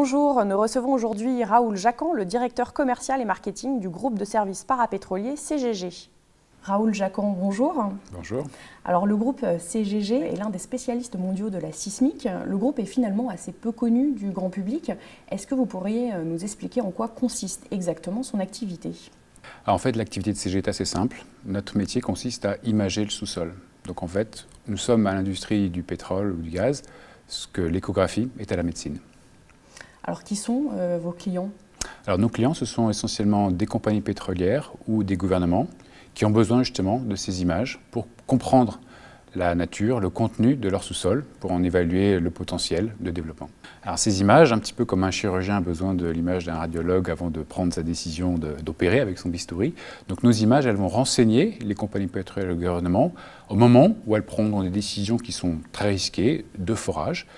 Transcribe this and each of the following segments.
Bonjour, nous recevons aujourd'hui Raoul Jacquan, le directeur commercial et marketing du groupe de services parapétroliers CGG. Raoul Jacquan, bonjour. Bonjour. Alors le groupe CGG est l'un des spécialistes mondiaux de la sismique. Le groupe est finalement assez peu connu du grand public. Est-ce que vous pourriez nous expliquer en quoi consiste exactement son activité ? Alors en fait, l'activité de CGG est assez simple. Notre métier consiste à imager le sous-sol. Donc en fait, nous sommes à l'industrie du pétrole ou du gaz, ce que l'échographie est à la médecine. Alors qui sont vos clients ? Alors nos clients, ce sont essentiellement des compagnies pétrolières ou des gouvernements qui ont besoin justement de ces images pour comprendre la nature, le contenu de leur sous-sol, pour en évaluer le potentiel de développement. Alors ces images, un petit peu comme un chirurgien a besoin de l'image d'un radiologue avant de prendre sa décision d'opérer avec son bistouri, donc nos images, elles vont renseigner les compagnies pétrolières et le gouvernement au moment où elles prendront des décisions qui sont très risquées de forage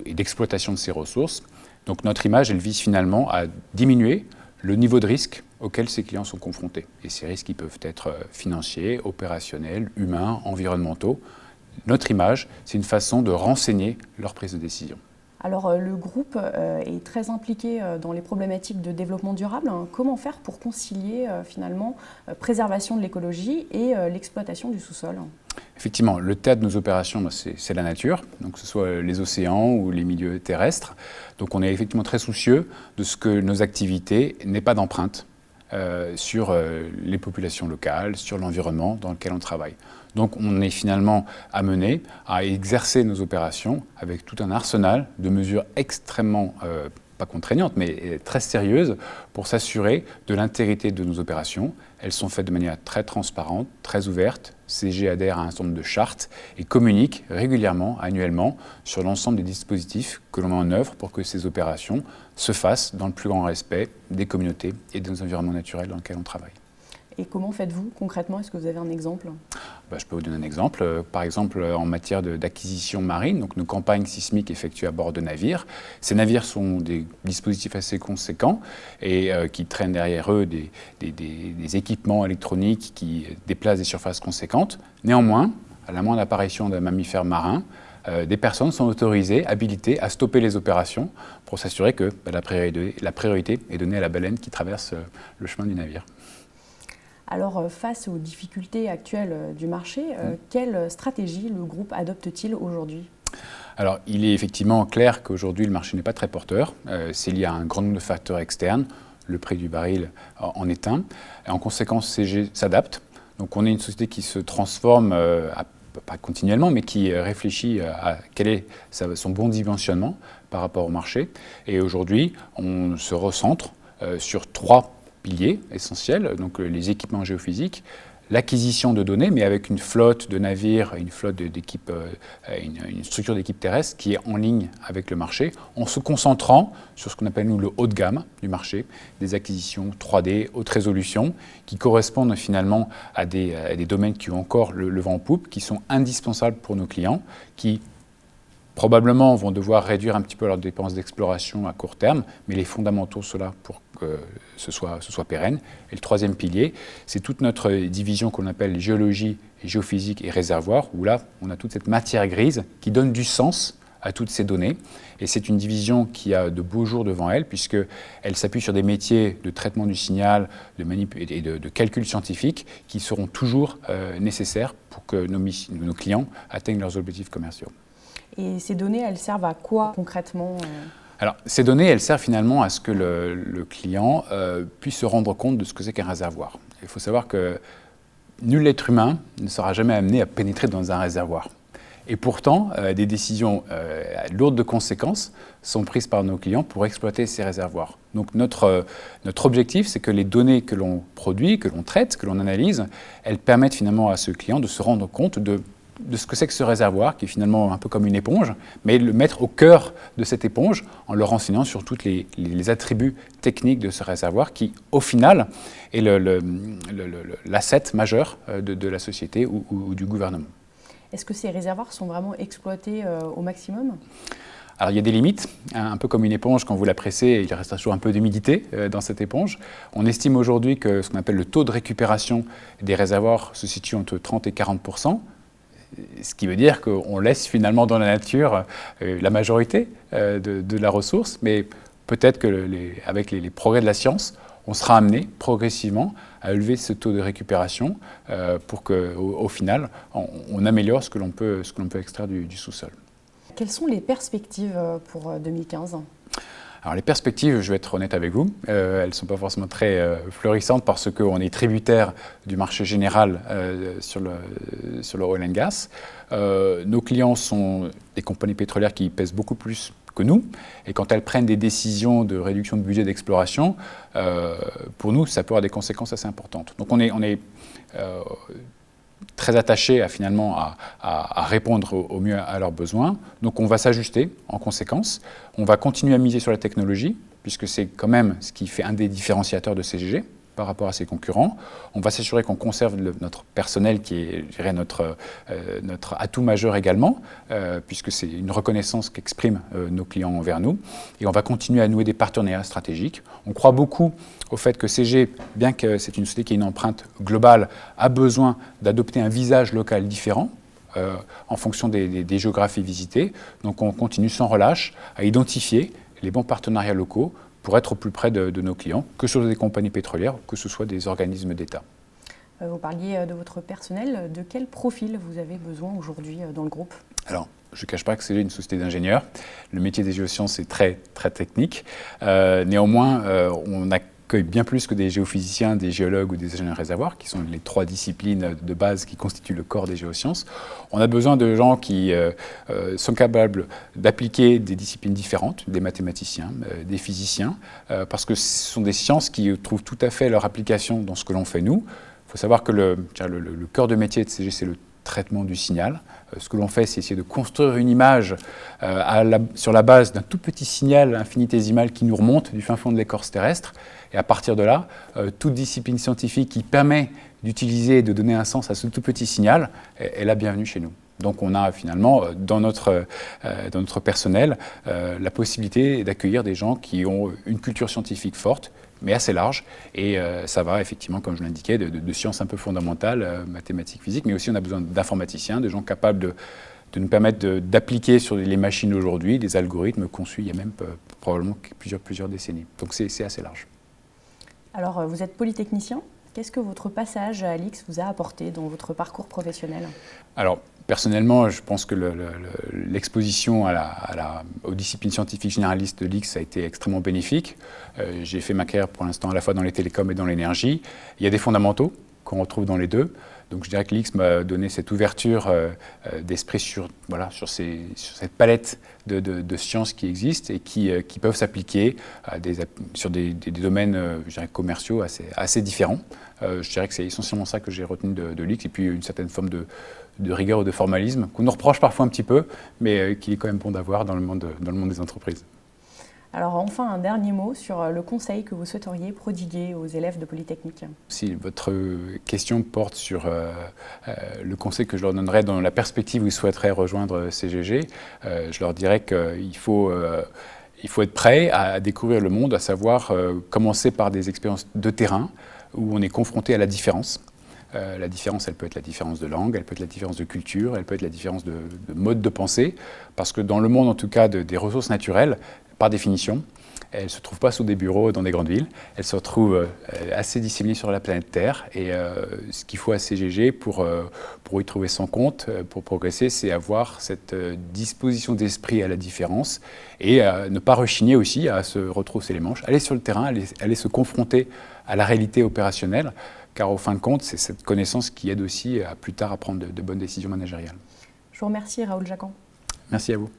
et d'exploitation de ces ressources. Donc notre image, elle vise finalement à diminuer le niveau de risque auquel ces clients sont confrontés. Et ces risques qui peuvent être financiers, opérationnels, humains, environnementaux. Notre image, c'est une façon de renseigner leur prise de décision. Alors le groupe est très impliqué dans les problématiques de développement durable. Comment faire pour concilier finalement préservation de l'écologie et l'exploitation du sous-sol ? Effectivement, le théâtre de nos opérations, c'est la nature, donc que ce soit les océans ou les milieux terrestres. Donc on est effectivement très soucieux de ce que nos activités n'aient pas d'empreinte sur les populations locales, sur l'environnement dans lequel on travaille. Donc on est finalement amené à exercer nos opérations avec tout un arsenal de mesures extrêmement, pas contraignantes, mais très sérieuses pour s'assurer de l'intégrité de nos opérations. Elles sont faites de manière très transparente, très ouverte. CGG adhère à un certain nombre de chartes et communique régulièrement, annuellement, sur l'ensemble des dispositifs que l'on met en œuvre pour que ces opérations se fassent dans le plus grand respect des communautés et des environnements naturels dans lesquels on travaille. Et comment faites-vous concrètement ? Est-ce que vous avez un exemple ? Je peux vous donner un exemple. Par exemple, en matière d'acquisition marine, donc nos campagnes sismiques effectuées à bord de navires. Ces navires sont des dispositifs assez conséquents et qui traînent derrière eux des équipements électroniques qui déplacent des surfaces conséquentes. Néanmoins, à la moindre apparition d'un mammifère marin, des personnes sont autorisées, habilitées à stopper les opérations pour s'assurer que la priorité est donnée à la baleine qui traverse le chemin du navire. Alors, face aux difficultés actuelles du marché, quelle stratégie le groupe adopte-t-il aujourd'hui ? Alors, il est effectivement clair qu'aujourd'hui, le marché n'est pas très porteur. C'est lié à un grand nombre de facteurs externes. Le prix du baril en est un. Et en conséquence, CGG s'adapte. Donc, on est une société qui se transforme, pas continuellement, mais qui réfléchit à quel est son bon dimensionnement par rapport au marché. Et aujourd'hui, on se recentre sur trois piliers essentiels, donc les équipements géophysiques, l'acquisition de données, mais avec une flotte de navires, une flotte d'équipes, une structure d'équipes terrestres qui est en ligne avec le marché, en se concentrant sur ce qu'on appelle nous le haut de gamme du marché, des acquisitions 3D, haute résolution, qui correspondent finalement à des domaines qui ont encore le vent en poupe, qui sont indispensables pour nos clients, qui probablement vont devoir réduire un petit peu leurs dépenses d'exploration à court terme, mais les fondamentaux sont là pour que ce soit pérenne. Et le troisième pilier, c'est toute notre division qu'on appelle géologie, géophysique et réservoir, où là, on a toute cette matière grise qui donne du sens à toutes ces données. Et c'est une division qui a de beaux jours devant elle, puisqu'elle s'appuie sur des métiers de traitement du signal, de calcul scientifique, qui seront toujours nécessaires pour que nos clients atteignent leurs objectifs commerciaux. Et ces données, elles servent à quoi concrètement ? Alors, ces données, elles servent finalement à ce que le client puisse se rendre compte de ce que c'est qu'un réservoir. Il faut savoir que nul être humain ne sera jamais amené à pénétrer dans un réservoir. Et pourtant, des décisions lourdes de conséquences sont prises par nos clients pour exploiter ces réservoirs. Donc notre objectif, c'est que les données que l'on produit, que l'on traite, que l'on analyse, elles permettent finalement à ce client de se rendre compte de ce que c'est que ce réservoir, qui est finalement un peu comme une éponge, mais le mettre au cœur de cette éponge en leur renseignant sur tous les attributs techniques de ce réservoir qui, au final, est l'asset majeur de la société ou du gouvernement. Est-ce que ces réservoirs sont vraiment exploités au maximum ? Alors il y a des limites, un peu comme une éponge, quand vous la pressez, il reste toujours un peu d'humidité dans cette éponge. On estime aujourd'hui que ce qu'on appelle le taux de récupération des réservoirs se situe entre 30 et 40%. Ce qui veut dire qu'on laisse finalement dans la nature la majorité de la ressource, mais peut-être que avec les progrès de la science, on sera amené progressivement à élever ce taux de récupération pour qu'au final, on améliore ce que l'on peut extraire du sous-sol. Quelles sont les perspectives pour 2015 ? Alors les perspectives, je vais être honnête avec vous, elles ne sont pas forcément très florissantes parce qu'on est tributaire du marché général sur le oil and gas. Nos clients sont des compagnies pétrolières qui pèsent beaucoup plus que nous, et quand elles prennent des décisions de réduction de budget d'exploration, pour nous, ça peut avoir des conséquences assez importantes. Donc on est très attachés à répondre au mieux à leurs besoins. Donc on va s'ajuster en conséquence. On va continuer à miser sur la technologie, puisque c'est quand même ce qui fait un des différenciateurs de CGG par rapport à ses concurrents. On va s'assurer qu'on conserve notre personnel qui est, je dirais, notre atout majeur également, puisque c'est une reconnaissance qu'expriment nos clients envers nous. Et on va continuer à nouer des partenariats stratégiques. On croit beaucoup au fait que CG, bien que c'est une société qui a une empreinte globale, a besoin d'adopter un visage local différent en fonction des géographies visitées. Donc on continue sans relâche à identifier les bons partenariats locaux pour être au plus près de nos clients, que ce soit des compagnies pétrolières, que ce soit des organismes d'État. Vous parliez de votre personnel. De quel profil vous avez besoin aujourd'hui dans le groupe ? Alors, je ne cache pas que c'est une société d'ingénieurs. Le métier des géosciences est très, très technique. Néanmoins, on accueille bien plus que des géophysiciens, des géologues ou des ingénieurs réservoirs, qui sont les trois disciplines de base qui constituent le corps des géosciences. On a besoin de gens qui sont capables d'appliquer des disciplines différentes, des mathématiciens, des physiciens, parce que ce sont des sciences qui trouvent tout à fait leur application dans ce que l'on fait nous. Il faut savoir que le cœur de métier de CG, c'est le traitement du signal. Ce que l'on fait, c'est essayer de construire une image sur la base d'un tout petit signal infinitésimal qui nous remonte du fin fond de l'écorce terrestre. Et à partir de là, toute discipline scientifique qui permet d'utiliser et de donner un sens à ce tout petit signal est la bienvenue chez nous. Donc on a finalement dans notre personnel la possibilité d'accueillir des gens qui ont une culture scientifique forte, mais assez large. Et ça va effectivement, comme je l'indiquais, de sciences un peu fondamentales, mathématiques, physiques, mais aussi on a besoin d'informaticiens, de gens capables de nous permettre d'appliquer sur les machines d'aujourd'hui des algorithmes conçus il y a même probablement plusieurs décennies. Donc c'est assez large. Alors vous êtes polytechnicien. Qu'est-ce que votre passage à Lix vous a apporté dans votre parcours professionnel ? Alors, personnellement, je pense que l'exposition aux disciplines scientifiques généralistes de Lix a été extrêmement bénéfique. J'ai fait ma carrière pour l'instant à la fois dans les télécoms et dans l'énergie. Il y a des fondamentaux qu'on retrouve dans les deux. Donc je dirais que Lix m'a donné cette ouverture d'esprit sur cette palette de sciences qui existent et qui peuvent s'appliquer sur des domaines je dirais, commerciaux assez différents. Je dirais que c'est essentiellement ça que j'ai retenu de Lix, et puis une certaine forme de rigueur ou de formalisme qu'on nous reproche parfois un petit peu, mais qui est quand même bon d'avoir dans le monde des entreprises. Alors enfin, un dernier mot sur le conseil que vous souhaiteriez prodiguer aux élèves de Polytechnique. Si votre question porte sur le conseil que je leur donnerais dans la perspective où ils souhaiteraient rejoindre CGG, je leur dirais qu'il faut être prêt à découvrir le monde, à savoir commencer par des expériences de terrain où on est confronté à la différence. La différence, elle peut être la différence de langue, elle peut être la différence de culture, elle peut être la différence de mode de pensée, parce que dans le monde en tout cas des ressources naturelles, par définition, elles ne se trouvent pas sous des bureaux dans des grandes villes, elles se retrouvent assez disséminées sur la planète Terre. Et ce qu'il faut à CGG pour y trouver son compte, pour progresser, c'est avoir cette disposition d'esprit à la différence et ne pas rechigner aussi à se retrousser les manches, aller sur le terrain, aller se confronter à la réalité opérationnelle, car au fin de compte, c'est cette connaissance qui aide aussi à plus tard à prendre de bonnes décisions managériales. Je vous remercie, Raoul Jacquan. Merci à vous.